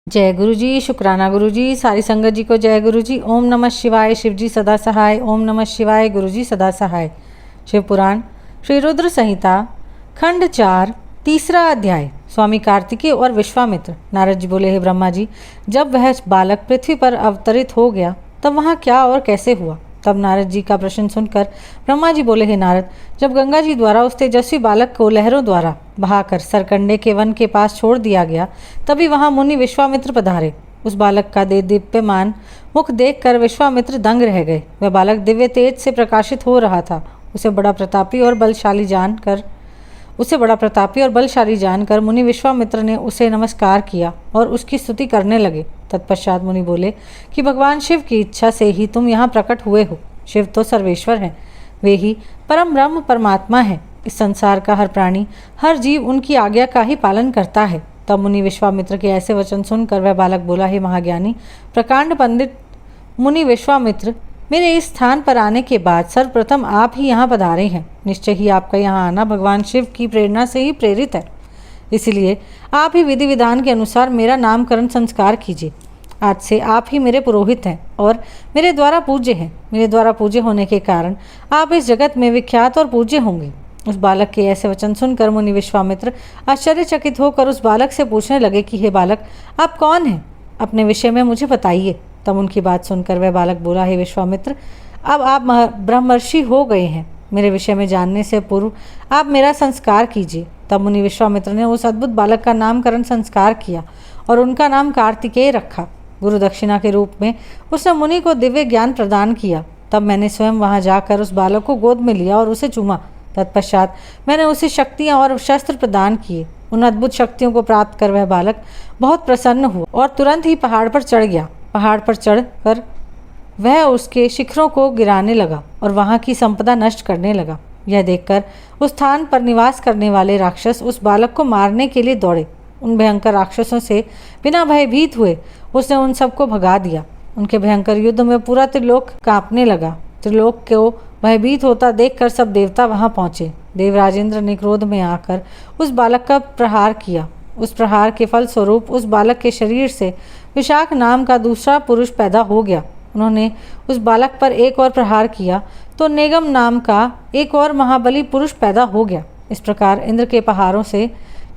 जय गुरु जी, शुक्राना गुरु जी, सारी संगत जी को जय गुरु जी। ओम नमः शिवाय, शिव जी सदा सहाय। ओम नमः शिवाय, गुरु जी सदा सहाय। शिव पुराण श्री रुद्र संहिता खंड 4 तीसरा अध्याय। स्वामी कार्तिकेय और विश्वामित्र। नारद जी बोले, हे ब्रह्मा जी, जब वह बालक पृथ्वी पर अवतरित हो गया तब वहाँ क्या और कैसे हुआ? तब नारद जी का प्रश्न सुनकर ब्रह्मा जी बोले, हे नारद, जब गंगा जी द्वारा उस तेजस्वी बालक को लहरों द्वारा बहाकर सरकंडे के वन के पास छोड़ दिया गया, तभी वहां मुनि विश्वामित्र पधारे। उस बालक का दीप्यमान मुख देखकर विश्वामित्र दंग रह गए। वह बालक दिव्य तेज से प्रकाशित हो रहा था। उसे बड़ा प्रतापी और बलशाली जानकर मुनि विश्वामित्र ने उसे नमस्कार किया और उसकी स्तुति करने लगे। तत्पश्चात मुनि बोले कि भगवान शिव की इच्छा से ही तुम यहाँ प्रकट हुए हो। शिव तो सर्वेश्वर हैं, वे ही परम ब्रह्म परमात्मा है। इस संसार का हर प्राणी, हर जीव उनकी आज्ञा का ही पालन करता है। तब मुनि विश्वामित्र के ऐसे वचन सुनकर वह बालक बोला, हे महाज्ञानी प्रकांड पंडित मुनि विश्वामित्र, मेरे इस स्थान पर आने के बाद सर्वप्रथम आप ही यहाँ पधारे हैं। निश्चय ही आपका यहाँ आना भगवान शिव की प्रेरणा से ही प्रेरित है। इसलिए आप ही विधि विधान के अनुसार मेरा नामकरण संस्कार कीजिए। आज से आप ही मेरे पुरोहित हैं और मेरे द्वारा पूज्य हैं। मेरे द्वारा पूज्य होने के कारण आप इस जगत में विख्यात और पूज्य होंगे। उस बालक के ऐसे वचन सुनकर मुनि विश्वामित्र आश्चर्यचकित होकर उस बालक से पूछने लगे कि हे बालक, आप कौन हैं? अपने विषय में मुझे बताइए। तब उनकी बात सुनकर वह बालक बोला, हे विश्वामित्र, अब आप ब्रह्मर्षि हो गए हैं। मेरे विषय में जानने से पूर्व आप मेरा संस्कार कीजिए। तब मुनि विश्वामित्र ने उस अद्भुत बालक का नामकरण संस्कार किया और उनका नाम कार्तिकेय रखा। गुरु दक्षिणा के रूप में उसने मुनि को दिव्य ज्ञान प्रदान किया। तब मैंने स्वयं वहां जाकर उस बालक को गोद में लिया और उसे चूमा। तत्पश्चात मैंने उसे शक्तियां और शस्त्र प्रदान किए। उन अद्भुत शक्तियों को प्राप्त कर वह बालक बहुत प्रसन्न हुआ और तुरंत ही पहाड़ पर चढ़ गया। पहाड़ पर चढ़कर वह उसके शिखरों को गिराने लगा और वहां की संपदा नष्ट करने लगा। यह देखकर उस स्थान पर निवास करने वाले राक्षस उस बालक को मारने के लिए दौड़े। उन भयंकर राक्षसों से बिना भयभीत हुए उसने उन सबको भगा दिया। उनके भयंकर युद्ध में पूरा त्रिलोक कांपने लगा। त्रिलोक को भयभीत होता देखकर सब देवता वहां पहुंचे। देवराजेंद्र ने क्रोध में आकर उस बालक का प्रहार किया। उस प्रहार के फलस्वरूप उस बालक के शरीर से विशाख नाम का दूसरा पुरुष पैदा हो गया। उन्होंने उस बालक पर एक और प्रहार किया तो नेगम नाम का एक और महाबली पुरुष पैदा हो गया। इस प्रकार इंद्र के प्रहारों से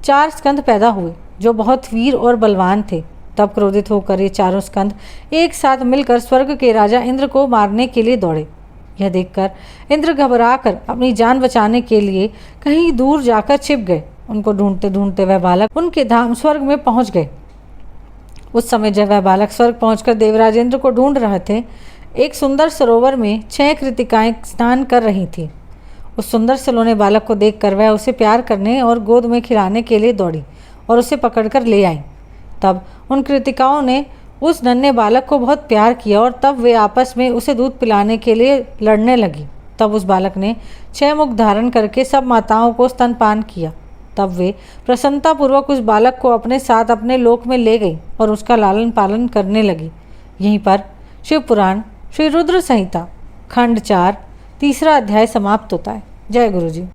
4 स्कंद पैदा हुए जो बहुत वीर और बलवान थे। तब क्रोधित होकर ये चारों स्कंद एक साथ मिलकर स्वर्ग के राजा इंद्र को मारने के लिए दौड़े। यह देखकर इंद्र घबराकर अपनी जान बचाने के लिए कहीं दूर जाकर छिप गए। उनको ढूंढते ढूंढते वह बालक उनके धाम स्वर्ग में पहुंच गए। उस समय जब वह बालक स्वर्ग पहुंचकर देवराजेंद्र को ढूंढ रहे थे, एक सुंदर सरोवर में 6 कृतिकाएं स्नान कर रही थी। उस सुंदर सलोने बालक को देखकर वह उसे प्यार करने और गोद में खिलाने के लिए दौड़ी और उसे पकड़कर ले आई। तब उन कृतिकाओं ने उस नन्हे बालक को बहुत प्यार किया और तब वे आपस में उसे दूध पिलाने के लिए लड़ने लगी। तब उस बालक ने 6 मुख धारण करके सब माताओं को स्तनपान किया। तब वे प्रसन्नतापूर्वक उस बालक को अपने साथ अपने लोक में ले गई और उसका लालन पालन करने लगी। यहीं पर शिव पुराण श्री रुद्र संहिता खंड 4 तीसरा अध्याय समाप्त होता है। जय गुरु जी।